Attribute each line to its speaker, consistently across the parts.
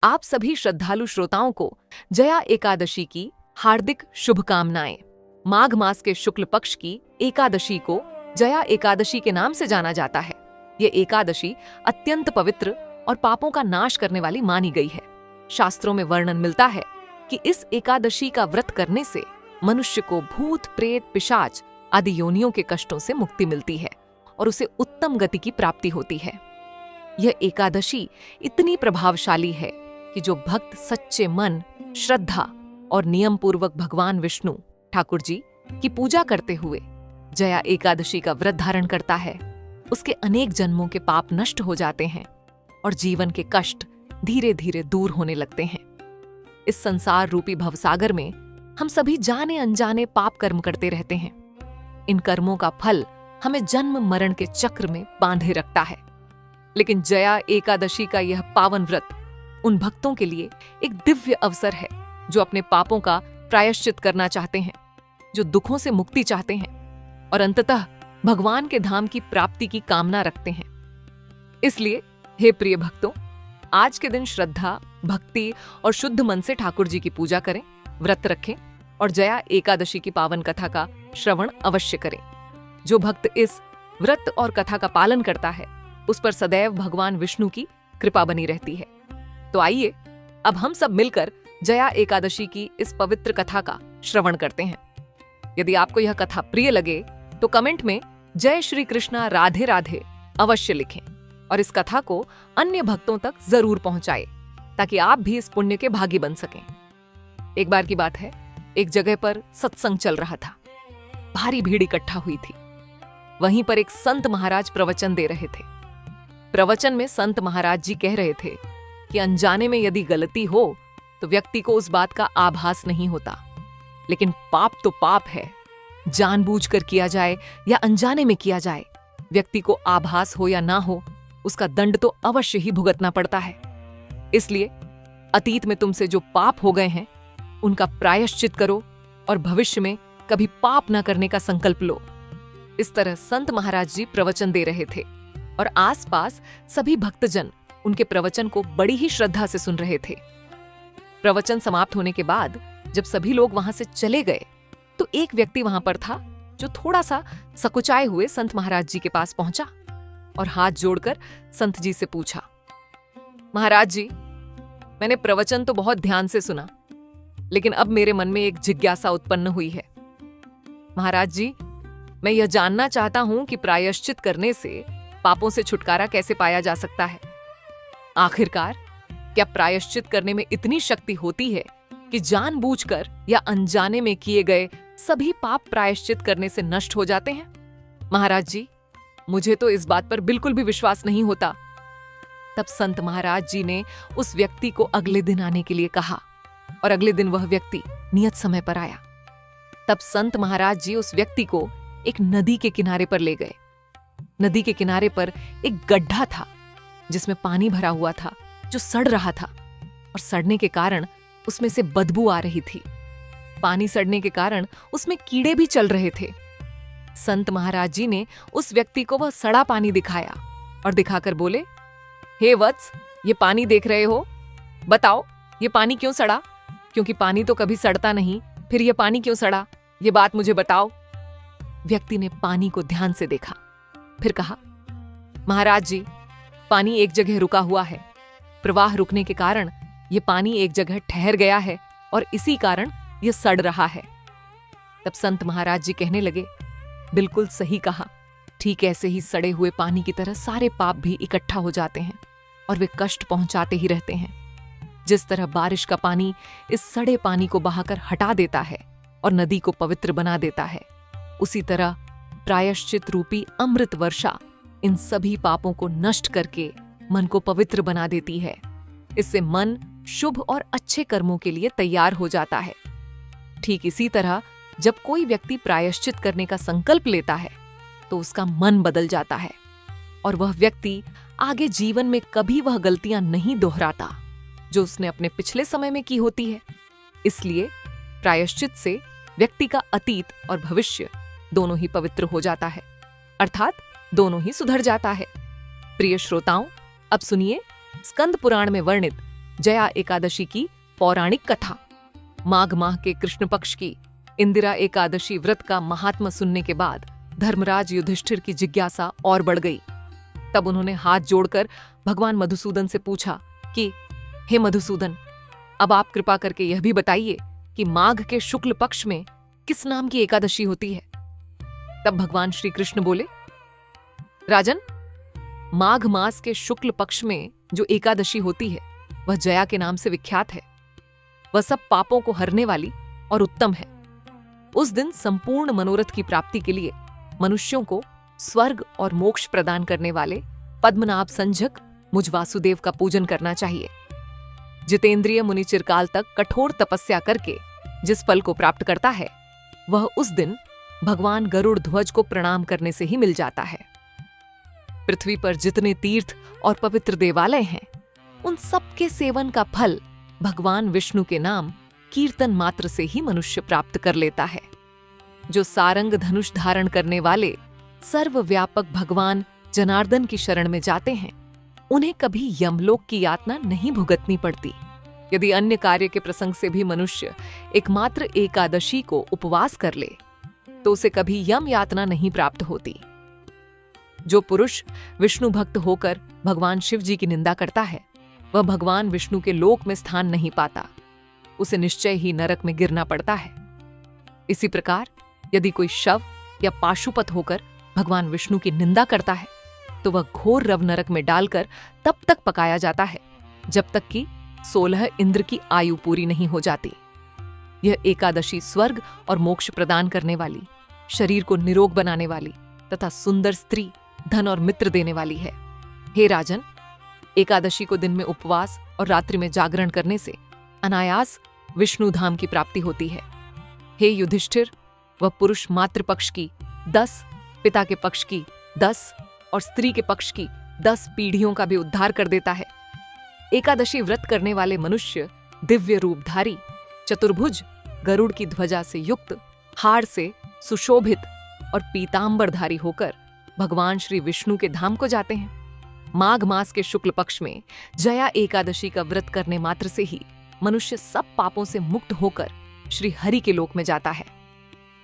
Speaker 1: आप सभी श्रद्धालु श्रोताओं को जया एकादशी की हार्दिक शुभकामनाएं। माघ मास के शुक्ल पक्ष की एकादशी को जया एकादशी के नाम से जाना जाता है। ये एकादशी अत्यंत पवित्र और पापों का नाश करने वाली मानी गई है। शास्त्रों में वर्णन मिलता है कि इस एकादशी का व्रत करने से मनुष्य को भूत, प्रेत, पिशाच आदि योनियों के कष्टों से मुक्ति मिलती है और उसे उत्तम गति की प्राप्ति होती है। यह एकादशी इतनी प्रभावशाली है कि जो भक्त सच्चे मन, श्रद्धा और नियम पूर्वक भगवान विष्णु ठाकुर जी की पूजा करते हुए जया एकादशी का व्रत धारण करता है, उसके अनेक जन्मों के पाप नष्ट हो जाते हैं और जीवन के कष्ट धीरे धीरे दूर होने लगते हैं। इस संसार रूपी भवसागर में हम सभी जाने अनजाने पाप कर्म करते रहते हैं। इन कर्मों का फल हमें जन्म मरण के चक्र में बांधे रखता है। लेकिन जया एकादशी का यह पावन व्रत उन भक्तों के लिए एक दिव्य अवसर है जो अपने पापों का प्रायश्चित करना चाहते हैं, जो दुखों से मुक्ति चाहते हैं और अंततः भगवान के धाम की प्राप्ति की कामना रखते हैं। इसलिए हे प्रिय भक्तों, आज के दिन श्रद्धा, भक्ति और शुद्ध मन से ठाकुर जी की पूजा करें, व्रत रखें और जया एकादशी की पावन कथा का श्रवण अवश्य करें। जो भक्त इस व्रत और कथा का पालन करता है, उस पर सदैव भगवान विष्णु की कृपा बनी रहती है। तो आइए अब हम सब मिलकर जया एकादशी की इस पवित्र कथा का श्रवण करते हैं। यदि आपको यह कथा प्रिय लगे तो कमेंट में जय श्री कृष्णा राधे राधे अवश्य लिखें और इस कथा को अन्य भक्तों तक जरूर पहुंचाएं ताकि आप भी इस पुण्य के भागी बन सकें। एक बार की बात है, एक जगह पर सत्संग चल रहा था। भारी भीड़ इकट्ठा हुई थी। वहीं पर एक संत महाराज प्रवचन दे रहे थे। प्रवचन में संत महाराज जी कह रहे थे कि अनजाने में यदि गलती हो तो व्यक्ति को उस बात का आभास नहीं होता, लेकिन पाप तो पाप है। जानबूझकर किया जाए या अनजाने में किया जाए, व्यक्ति को आभास हो या ना हो, उसका दंड तो अवश्य ही भुगतना पड़ता है। इसलिए अतीत में तुमसे जो पाप हो गए हैं उनका प्रायश्चित करो और भविष्य में कभी पाप न करने का संकल्प लो। इस तरह संत महाराज जी प्रवचन दे रहे थे और आसपास सभी भक्तजन उनके प्रवचन को बड़ी ही श्रद्धा से सुन रहे थे। प्रवचन समाप्त होने के बाद जब सभी लोग वहां से चले गए तो एक व्यक्ति वहां पर था जो थोड़ा सा सकुचाए हुए संत महाराज जी के पास पहुंचा और हाथ जोड़कर संत जी से पूछा, महाराज जी, मैंने प्रवचन तो बहुत ध्यान से सुना, लेकिन अब मेरे मन में एक जिज्ञासा उत्पन्न हुई है। महाराज जी, मैं यह जानना चाहता हूं कि प्रायश्चित करने से पापों से छुटकारा कैसे पाया जा सकता है। आखिरकार क्या प्रायश्चित करने में इतनी शक्ति होती है कि जानबूझकर या अनजाने में किए गए सभी पाप प्रायश्चित करने से नष्ट हो जाते हैं? महाराज जी, मुझे तो इस बात पर बिल्कुल भी विश्वास नहीं होता। तब संत महाराज जी ने उस व्यक्ति को अगले दिन आने के लिए कहा और अगले दिन वह व्यक्ति नियत समय पर आया। तब संत महाराज जी उस व्यक्ति को एक नदी के किनारे पर ले गए। नदी के किनारे पर एक गड्ढा था जिसमें पानी भरा हुआ था जो सड़ रहा था और सड़ने के कारण उसमें से बदबू आ रही थी। पानी सड़ने के कारण उसमें कीड़े भी चल रहे थे। संत महाराज जी ने उस व्यक्ति को वह सड़ा पानी दिखाया और दिखाकर बोले, हे वत्स, ये पानी देख रहे हो, बताओ ये पानी क्यों सड़ा? क्योंकि पानी तो कभी सड़ता नहीं, फिर यह पानी क्यों सड़ा? ये बात मुझे बताओ। व्यक्ति ने पानी को ध्यान से देखा, फिर कहा, महाराज जी, पानी एक जगह रुका हुआ है। प्रवाह रुकने के कारण यह पानी एक जगह ठहर गया है और इसी कारण यह सड़ रहा है। तब संत महाराज जी कहने लगे, बिल्कुल सही कहा। ठीक ऐसे ही सड़े हुए पानी की तरह सारे पाप भी इकट्ठा हो जाते हैं और वे कष्ट पहुंचाते ही रहते हैं। जिस तरह बारिश का पानी इस सड़े पानी को बहाकर हटा देता है और नदी को पवित्र बना देता है, उसी तरह प्रायश्चित रूपी अमृत वर्षा इन सभी पापों को नष्ट करके मन को पवित्र बना देती है। इससे मन शुभ और अच्छे कर्मों के लिए तैयार हो जाता है। ठीक इसी तरह जब कोई व्यक्ति प्रायश्चित करने का संकल्प लेता है तो उसका मन बदल जाता है और वह व्यक्ति आगे जीवन में कभी वह गलतियां नहीं दोहराता जो उसने अपने पिछले समय में की होती है। इसलिए प्रायश्चित से व्यक्ति का अतीत और भविष्य दोनों ही पवित्र हो जाता है, अर्थात दोनों ही सुधर जाता है। प्रिय श्रोताओं, अब सुनिए स्कंद पुराण में वर्णित जया एकादशी की पौराणिक कथा। माघ माह के कृष्ण पक्ष की इंदिरा एकादशी व्रत का महात्मा सुनने के बाद धर्मराज युधिष्ठिर की जिज्ञासा और बढ़ गई। तब उन्होंने हाथ जोड़कर भगवान मधुसूदन से पूछा कि हे मधुसूदन, अब आप कृपा करके यह भी बताइए कि माघ के शुक्ल पक्ष में किस नाम की एकादशी होती है। तब भगवान श्री कृष्ण बोले, राजन, माघ मास के शुक्ल पक्ष में जो एकादशी होती है वह जया के नाम से विख्यात है। वह सब पापों को हरने वाली और उत्तम है। उस दिन संपूर्ण मनोरथ की प्राप्ति के लिए मनुष्यों को स्वर्ग और मोक्ष प्रदान करने वाले पद्मनाभ संजक मुझ वासुदेव का पूजन करना चाहिए। जितेंद्रिय मुनि चिरकाल तक कठोर तपस्या करके जिस फल को प्राप्त करता है वह उस दिन भगवान गरुड़ ध्वज को प्रणाम करने से ही मिल जाता है। पृथ्वी पर जितने तीर्थ और पवित्र देवालय हैं, उन सब के सेवन का फल भगवान विष्णु के नाम कीर्तन मात्र से ही मनुष्य प्राप्त कर लेता है। जो सारंग धनुष धारण करने वाले सर्वव्यापक भगवान जनार्दन की शरण में जाते हैं, उन्हें कभी यमलोक की यातना नहीं भुगतनी पड़ती। यदि अन्य कार्य के प्रसंग से भी मनुष्य एकमात्र एकादशी को उपवास कर ले तो उसे कभी यम यातना नहीं प्राप्त होती। जो पुरुष विष्णु भक्त होकर भगवान शिव जी की निंदा करता है वह भगवान विष्णु के लोक में स्थान नहीं पाता, उसे निश्चय ही नरक में गिरना पड़ता है। इसी प्रकार यदि कोई शव या पाशुपत होकर भगवान विष्णु की निंदा करता है तो वह घोर रव नरक में डालकर तब तक पकाया जाता है जब तक कि 16 इंद्र की आयु पूरी नहीं हो जाती। यह एकादशी स्वर्ग और मोक्ष प्रदान करने वाली, शरीर को निरोग बनाने वाली तथा सुंदर स्त्री, धन और मित्र देने वाली है। हे राजन, एकादशी को दिन में उपवास और रात्रि में जागरण करने से अनायास विष्णु धाम की प्राप्ति होती है। हे युधिष्ठिर, वह पुरुष मातृपक्ष की 10, पिता के पक्ष की 10 और स्त्री के पक्ष की 10 पीढ़ियों का भी उद्धार कर देता है। एकादशी व्रत करने वाले मनुष्य दिव्य रूपधारी, चतुर्भुज, गरुड़ की ध्वजा से युक्त, हार से सुशोभित और पीतांबरधारी होकर भगवान श्री विष्णु के धाम को जाते हैं। माघ मास के शुक्ल पक्ष में जया एकादशी का व्रत करने मात्र से ही मनुष्य सब पापों से मुक्त होकर श्री हरि के लोक में जाता है।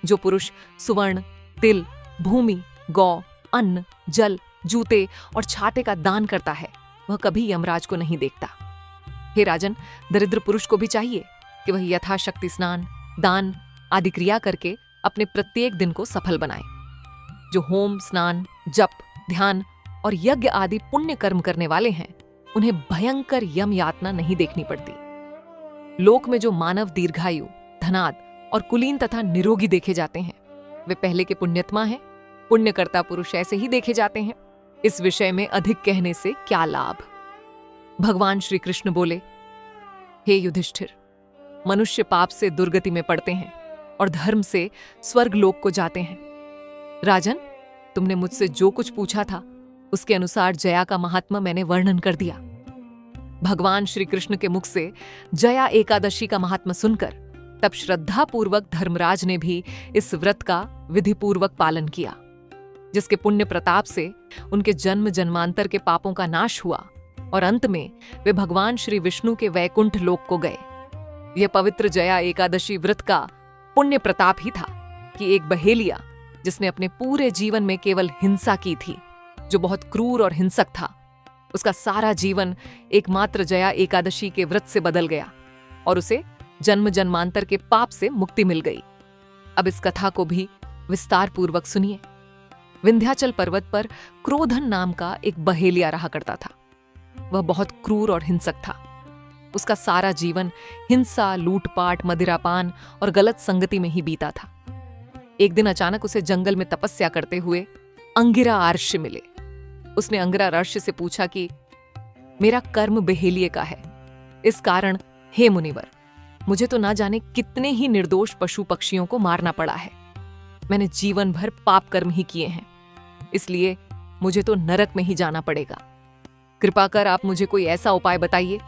Speaker 1: जो पुरुष सुवर्ण, तिल, भूमि, गौ, अन्न, जल, जूते और छाते का दान करता है वह कभी यमराज को नहीं देखता। हे राजन, दरिद्र पुरुष को भी चाहिए कि वह यथाशक्ति स्नान, दान आदि क्रिया करके अपने प्रत्येक दिन को सफल बनाए। जो होम, स्नान, जप, ध्यान और यज्ञ आदि पुण्य कर्म करने वाले हैं उन्हें भयंकर यम यातना नहीं देखनी पड़ती। लोक में जो मानव दीर्घायु, धनाद और कुलीन तथा निरोगी देखे जाते हैं वे पहले के पुण्यात्मा हैं। पुण्यकर्ता पुरुष ऐसे ही देखे जाते हैं। इस विषय में अधिक कहने से क्या लाभ। भगवान श्री कृष्ण बोले, हे युधिष्ठिर, मनुष्य पाप से दुर्गति में पड़ते हैं और धर्म से स्वर्ग लोक को जाते हैं। राजन, तुमने मुझसे जो कुछ पूछा था उसके अनुसार जया का महात्मा मैंने वर्णन कर दिया। भगवान श्री कृष्ण के मुख से जया एकादशी का महात्मा सुनकर तब श्रद्धापूर्वक धर्मराज ने भी इस व्रत का विधिपूर्वक पालन किया, जिसके पुण्य प्रताप से उनके जन्म जन्मांतर के पापों का नाश हुआ और अंत में वे भगवान श्री विष्णु के वैकुंठ लोक को गए। यह पवित्र जया एकादशी व्रत का पुण्य प्रताप ही था कि एक बहेलिया जिसने अपने पूरे जीवन में केवल हिंसा की थी, जो बहुत क्रूर और हिंसक था, उसका सारा जीवन एकमात्र जया एकादशी के व्रत से बदल गया और उसे जन्म जन्मांतर के पाप से मुक्ति मिल गई। अब इस कथा को भी विस्तार पूर्वक सुनिए। विंध्याचल पर्वत पर क्रोधन नाम का एक बहेलिया रहा करता था। वह बहुत क्रूर और हिंसक था। उसका सारा जीवन हिंसा, लूटपाट, मदिरापान और गलत संगति में ही बीता था। एक दिन अचानक उसे जंगल में तपस्या करते हुए अंगिरा आर्ष्य मिले। उसने अंगिरा आर्ष्य से पूछा कि मेरा कर्म बहेलिये का है, इस कारण हे मुनिवर, मुझे तो ना जाने कितने ही निर्दोष पशु पक्षियों को मारना पड़ा है। मैंने जीवन भर पाप कर्म ही किए हैं, इसलिए मुझे तो नरक में ही जाना पड़ेगा। कृपा कर आप मुझे कोई ऐसा उपाय बताइए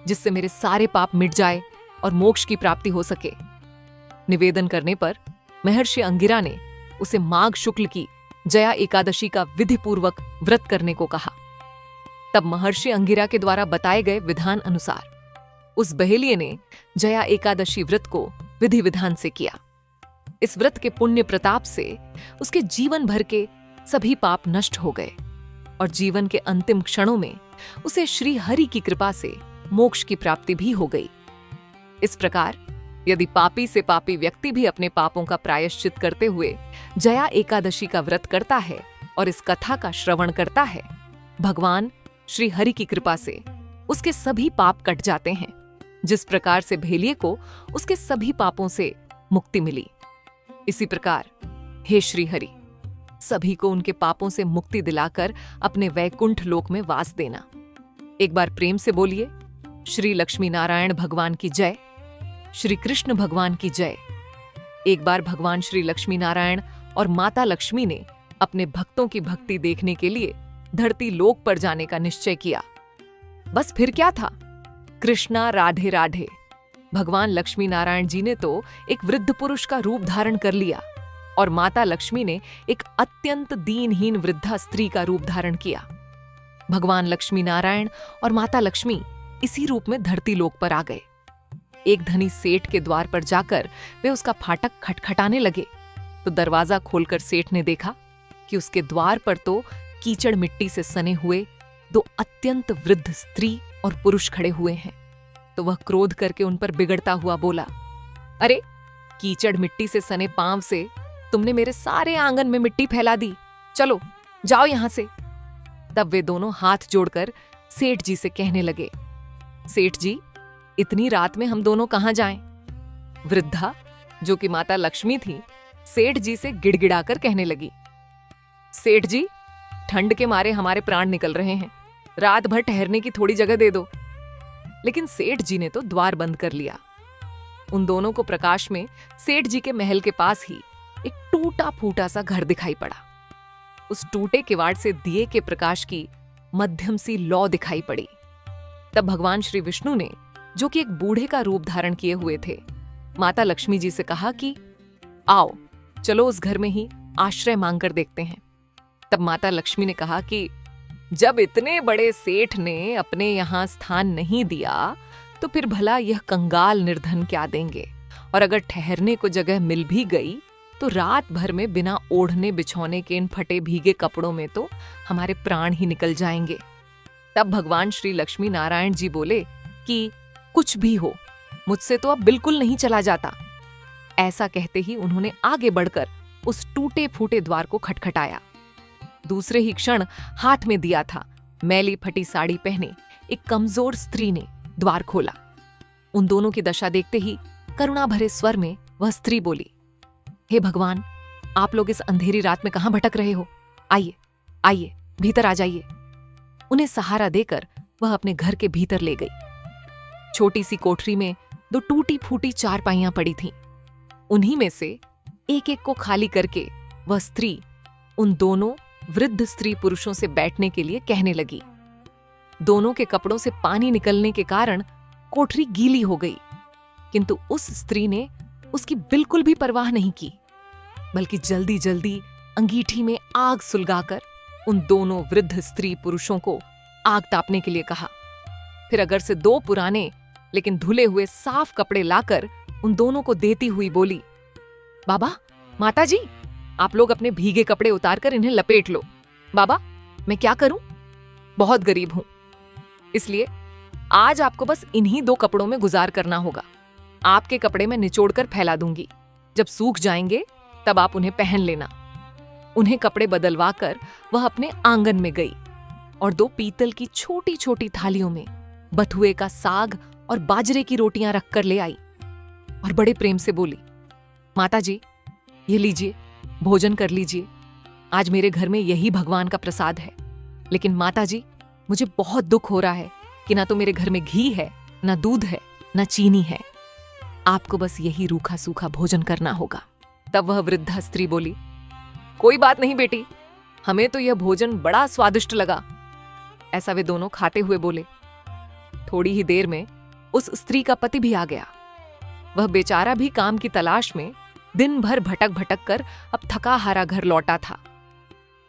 Speaker 1: जिससे मेरे सारे पाप मिट जाए और मोक्ष की प्राप्ति हो सके। निवेदन करने पर महर्षि अंगिरा ने उसे माघ शुक्ल की जया एकादशी का विधिपूर्वक व्रत करने को कहा। तब महर्षि अंगिरा के द्वारा बताए गए विधान अनुसार उस बहेलिये ने जया एकादशी व्रत को विधि विधान से किया। इस व्रत के पुण्य प्रताप से उसके जीवन भर के सभी पाप नष्ट हो गए और जीवन के अंतिम क्षणों में उसे श्री हरि की कृपा से मोक्ष की प्राप्ति भी हो गई। इस प्रकार यदि पापी से पापी व्यक्ति भी अपने पापों का प्रायश्चित करते हुए जया एकादशी का व्रत करता है और इस कथा का श्रवण करता है, भगवान श्री हरि की कृपा से उसके सभी पाप कट जाते हैं, जिस प्रकार से भेलिये को उसके सभी पापों से मुक्ति मिली। इसी प्रकार हे श्री हरि, सभी को उनके पापों से मुक्ति दिलाकर अपने वैकुंठ लोक में वास देना। एक बार प्रेम से बोलिए, श्री लक्ष्मी नारायण भगवान की जय, श्री कृष्ण भगवान की जय। एक बार भगवान श्री लक्ष्मी नारायण और माता लक्ष्मी ने अपने भक्तों की भक्ति देखने के लिए धरती लोक पर जाने का निश्चय किया। बस फिर क्या था, कृष्णा राधे राधे। भगवान लक्ष्मी नारायण जी ने तो एक वृद्ध पुरुष का रूप धारण कर लिया और माता लक्ष्मी ने एक अत्यंत दीनहीन वृद्धा स्त्री का रूप धारण किया। भगवान लक्ष्मी नारायण और माता लक्ष्मी इसी रूप में धरती लोक पर आ गए। एक धनी सेठ के द्वार पर जाकर वे उसका फाटक खटखटाने लगे तो दरवाजा खोलकर सेठ ने देखा कि उसके द्वार पर तो कीचड़ मिट्टी से सने हुए दो अत्यंत वृद्ध स्त्री और पुरुष खड़े हुए हैं। तो वह क्रोध करके उन पर बिगड़ता हुआ बोला, अरे कीचड़ मिट्टी से सने पांव से तुमने मेरे सारे आंगन में मिट्टी फैला दी, चलो जाओ यहां से। तब वे दोनों हाथ जोड़कर सेठ जी से कहने लगे, सेठ जी, इतनी रात में हम दोनों कहां जाएं? वृद्धा, जो कि माता लक्ष्मी थी, सेठ जी से गिड़गिड़ाकर कहने लगी, सेठ जी, ठंड के मारे हमारे प्राण निकल रहे हैं, रात भर ठहरने की थोड़ी जगह दे दो। लेकिन सेठ जी ने तो द्वार बंद कर लिया। उन दोनों को प्रकाश में सेठ जी के महल के पास ही एक टूटा फूटा सा घर दिखाई पड़ा। उस टूटे किवाड़ से दिए के प्रकाश की मध्यम सी लौ दिखाई पड़ी। तब भगवान श्री विष्णु ने, जो कि एक बूढ़े का रूप धारण किए हुए थे, माता लक्ष्मी जी से कहा कि आओ चलो उस घर में ही आश्रय मांगकर देखते हैं। तब माता लक्ष्मी ने कहा कि जब इतने बड़े सेठ ने अपने यहां स्थान नहीं दिया तो फिर भला यह कंगाल निर्धन क्या देंगे, और अगर ठहरने को जगह मिल भी गई तो रात भर में बिना ओढ़ने बिछौने के इन फटे भीगे कपड़ों में तो हमारे प्राण ही निकल जाएंगे। तब भगवान श्री लक्ष्मी नारायण जी बोले कि कुछ भी हो, मुझसे तो अब बिल्कुल नहीं चला जाता। ऐसा कहते ही उन्होंने आगे बढ़कर उस टूटे फूटे द्वार को खटखटाया। दूसरे ही क्षण हाथ में दिया था मैली फटी साड़ी पहने एक कमजोर स्त्री ने द्वार खोला। उन दोनों की दशा देखते ही करुणा भरे स्वर में वह स्त्री बोली, हे भगवान, आप लोग इस अंधेरी रात में कहां भटक रहे हो? आइए आइए, भीतर आ जाइए। उन्हें सहारा देकर वह अपने घर के भीतर ले गई। छोटी सी कोठरी में दो टूटी फूटी चारपाइयां पड़ी थीं। उन्हीं में से एक एक को खाली करके वह स्त्री उन दोनों वृद्ध स्त्री पुरुषों से बैठने के लिए कहने लगी। दोनों के कपड़ों से पानी निकलने के कारण कोठरी गीली हो गई, किंतु उस स्त्री ने उसकी बिल्कुल भी परवाह नहीं की, बल्कि जल्दी जल्दी अंगीठी में आग सुलगाकर उन दोनों वृद्ध स्त्री पुरुषों को आग तापने के लिए कहा। फिर अगर से दो पुराने लेकिन धुले हुए साफ कपड़े लाकर उन दोनों को देती हुई बोली, बाबा, माता जी, आप लोग अपने भीगे कपड़े उतारकर इन्हें लपेट लो। बाबा, मैं क्या करूं? बहुत गरीब हूं, इसलिए आज आपको बस इन्हीं दो कपड़ों में गुजार करना होगा। आपके कपड़े मैं निचोड़कर फैला दूंगी, जब सूख जाएंगे तब आप उन्हें पहन लेना। उन्हें कपड़े बदलवा कर वह अपने आंगन में गई और दो पीतल की छोटी छोटी थालियों में बथुए का साग और बाजरे की रोटियां रखकर ले आई और बड़े प्रेम से बोली, माता जी, ये लीजिए, भोजन कर लीजिए। आज मेरे घर में यही भगवान का प्रसाद है। लेकिन माता जी, मुझे बहुत दुख हो रहा है कि ना तो मेरे घर में घी है, ना दूध है, ना चीनी है। आपको बस यही रूखा सूखा भोजन करना होगा। तब वह वृद्धा स्त्री बोली, कोई बात नहीं बेटी, हमें तो यह भोजन बड़ा स्वादिष्ट लगा। ऐसा वे दोनों खाते हुए बोले। थोड़ी ही देर में उस स्त्री का पति भी आ गया। वह बेचारा भी काम की तलाश में दिन भर भटक भटक कर अब थका हारा घर लौटा था।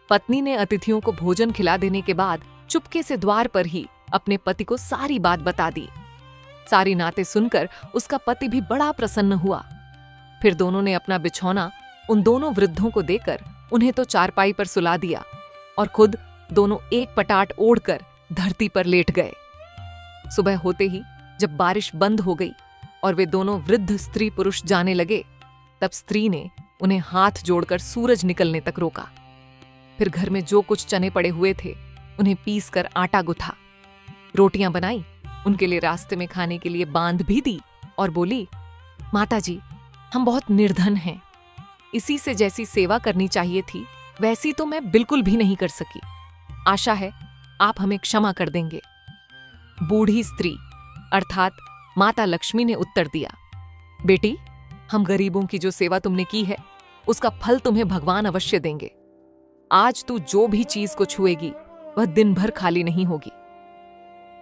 Speaker 1: पत्नी ने अतिथियों को भोजन खिला देने के बाद चुपके से द्वार पर ही अपने पति को सारी बात बता दी। सारी नाते सुनकर उसका पति भी बड़ा प्रसन्न हुआ। फिर दोनों ने अपना बिछौना उन दोनों वृद्धों को देकर उन्हें तो चारपाई पर सुला दिया और खुद दोनों एक पटाट ओढ़कर धरती पर लेट गए। सुबह होते ही जब बारिश बंद हो गई और वे दोनों वृद्ध स्त्री पुरुष जाने लगे, तब स्त्री ने उन्हें हाथ जोड़कर सूरज निकलने तक रोका। फिर घर में जो कुछ चने पड़े हुए थे उन्हें पीस कर आटा गुथा, रोटियां बनाई, उनके लिए रास्ते में खाने के लिए बांध भी दी और बोली, माताजी, हम बहुत निर्धन हैं, इसी से जैसी सेवा करनी चाहिए थी वैसी तो मैं बिल्कुल भी नहीं कर सकी। आशा है आप हमें क्षमा कर देंगे। बूढ़ी स्त्री अर्थात माता लक्ष्मी ने उत्तर दिया, बेटी, हम गरीबों की जो सेवा तुमने की है उसका फल तुम्हें भगवान अवश्य देंगे। आज तू जो भी चीज को छुएगी वह दिन भर खाली नहीं होगी।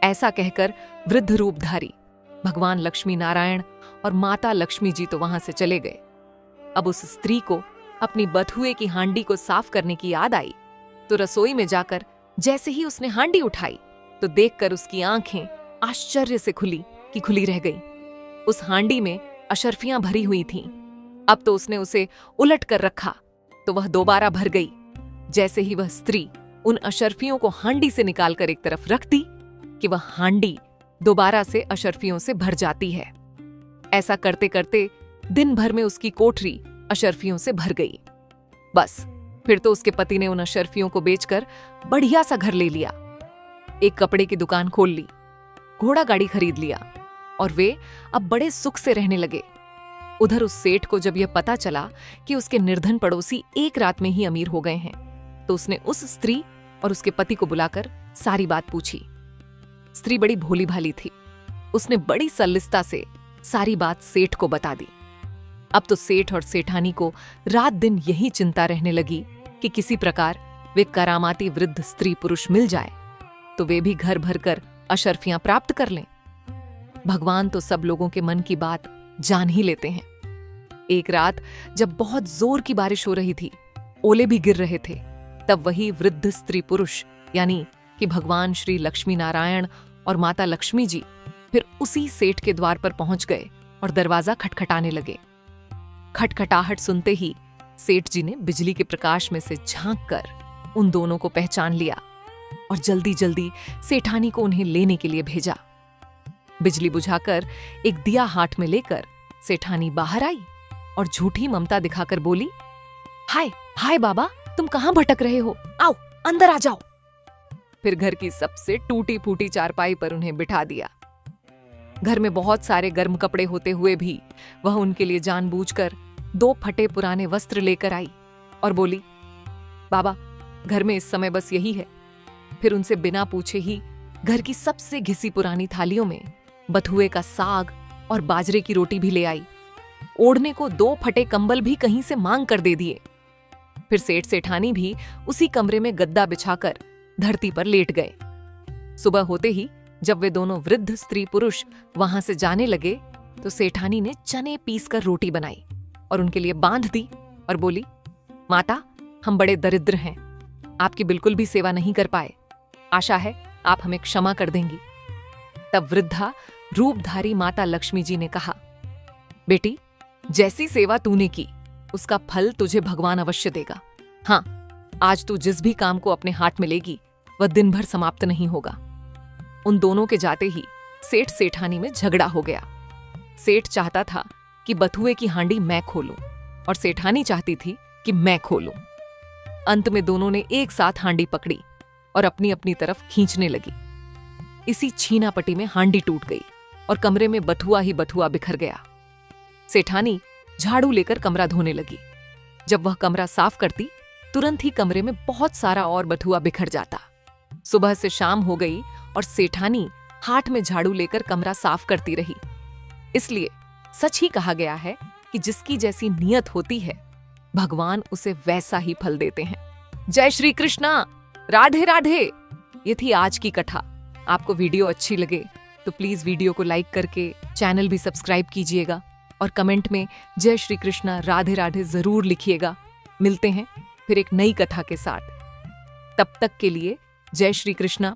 Speaker 1: ऐसा कहकर वृद्ध रूपधारी भगवान लक्ष्मी नारायण और माता लक्ष्मी जी तो वहां से चले गए। अब उस स्त्री को अपनी बथुए की हांडी को साफ करने की याद आई, तो रसोई में जाकर जैसे ही उसने हांडी उठाई तो देखकर उसकी आंखें आश्चर्य से खुली कि खुली रह गई। उस हांडी में अशर्फियां भरी हुई थीं। अब तो उसने उसे उलट कर रखा तो वह दोबारा भर गई। जैसे ही वह स्त्री उन अशर्फियों को हांडी से निकालकर एक तरफ रख दी कि वह हांडी दोबारा से अशर्फियों से भर जाती है। ऐसा करते करते दिन भर में उसकी कोठरी अशर्फियों से भर गई। बस फिर तो उसके पति ने उन अशर्फियों को बेचकर बढ़िया सा घर ले लिया, एक कपड़े की दुकान खोल ली, घोड़ा गाड़ी खरीद लिया और वे अब बड़े सुख से रहने लगे। उधर उस सेठ को जब यह पता चला कि उसके निर्धन पड़ोसी एक रात में ही अमीर हो गए हैं, तो उसने उस स्त्री और उसके पति को बुलाकर सारी बात पूछी। स्त्री बड़ी भोली भाली थी, उसने बड़ी सल्लिस्ता से सारी बात सेठ को बता दी। अब तो सेठ और सेठानी को रात दिन यही चिंता रहने लगी कि किसी प्रकार वे करामाती वृद्ध स्त्री पुरुष मिल जाए तो वे भी घर भर कर अशर्फियां प्राप्त कर लें। भगवान तो सब लोगों के मन की बात जान ही लेते हैं। एक रात जब बहुत जोर की बारिश हो रही थी, ओले भी गिर रहे थे, तब वही वृद्ध स्त्री पुरुष यानी कि भगवान श्री लक्ष्मी नारायण और माता लक्ष्मी जी फिर उसी सेठ के द्वार पर पहुंच गए और दरवाजा खटखटाने लगे। खटखटाहट सुनते ही सेठ जी ने बिजली के प्रकाश में से झांककर उन दोनों को पहचान लिया और जल्दी जल्दी सेठानी को उन्हें लेने के लिए भेजा। बिजली बुझाकर एक दिया हाथ में लेकर सेठानी बाहर आई और झूठी ममता दिखाकर बोली, हाय हाय बाबा, तुम कहां भटक रहे हो, आओ अंदर आ जाओ। फिर घर की सबसे टूटी फूटी चारपाई पर उन्हें बिठा दिया। घर में बहुत सारे गर्म कपड़े होते हुए भी वह उनके लिए जानबूझकर 2 फटे पुराने वस्त्र लेकर आई और बोली, बाबा, घर में इस समय बस यही है। फिर उनसे बिना पूछे ही घर की सबसे घिसी पुरानी थालियों में बथुए का साग और बाजरे की रोटी भी ले आई। ओढ़ने को 2 फटे कंबल भी कहीं से मांग कर दे दिए। फिर सेठ सेठानी भी उसी कमरे में गद्दा बिछाकर धरती पर लेट गए। सुबह होते ही जब वे दोनों वृद्ध स्त्री पुरुष वहां से जाने लगे तो सेठानी ने चने पीसकर रोटी बनाई और उनके लिए बांध दी और बोली, माता, हम बड़े दरिद्र हैं, आपकी बिल्कुल भी सेवा नहीं कर पाए, आशा है आप हमें क्षमा कर देंगी। तब वृद्धा रूपधारी माता लक्ष्मी जी ने कहा, बेटी, जैसी सेवा तूने की उसका फल तुझे भगवान अवश्य देगा। हाँ, आज तू जिस भी काम को अपने हाथ में लेगी वह दिन भर समाप्त नहीं होगा। उन दोनों के जाते ही सेठ सेठानी में झगड़ा हो गया। सेठ चाहता था कि बथुए की हांडी मैं खोलूं और सेठानी चाहती थी कि मैं खोलूं। अंत में दोनों ने एक साथ हांडी पकड़ी और अपनी अपनी तरफ खींचने लगी। इसी छीनापटी में हांडी टूट गई और कमरे में बथुआ ही बथुआ बिखर गया। सेठानी झाड़ू लेकर कमरा धोने लगी। जब वह कमरा साफ करती तुरंत ही कमरे में बहुत सारा और बथुआ बिखर जाता। सुबह से शाम हो गई और सेठानी हाथ में झाड़ू लेकर कमरा साफ करती रही। इसलिए सच ही कहा गया है कि जिसकी जैसी नियत होती है भगवान उसे वैसा ही फल देते हैं। जय श्री कृष्णा, राधे राधे। ये थी आज की कथा। आपको वीडियो अच्छी लगे तो प्लीज वीडियो को लाइक करके चैनल भी सब्सक्राइब कीजिएगा और कमेंट में जय श्री कृष्णा राधे राधे जरूर लिखिएगा। मिलते हैं फिर एक नई कथा के साथ। तब तक के लिए जय श्री कृष्णा।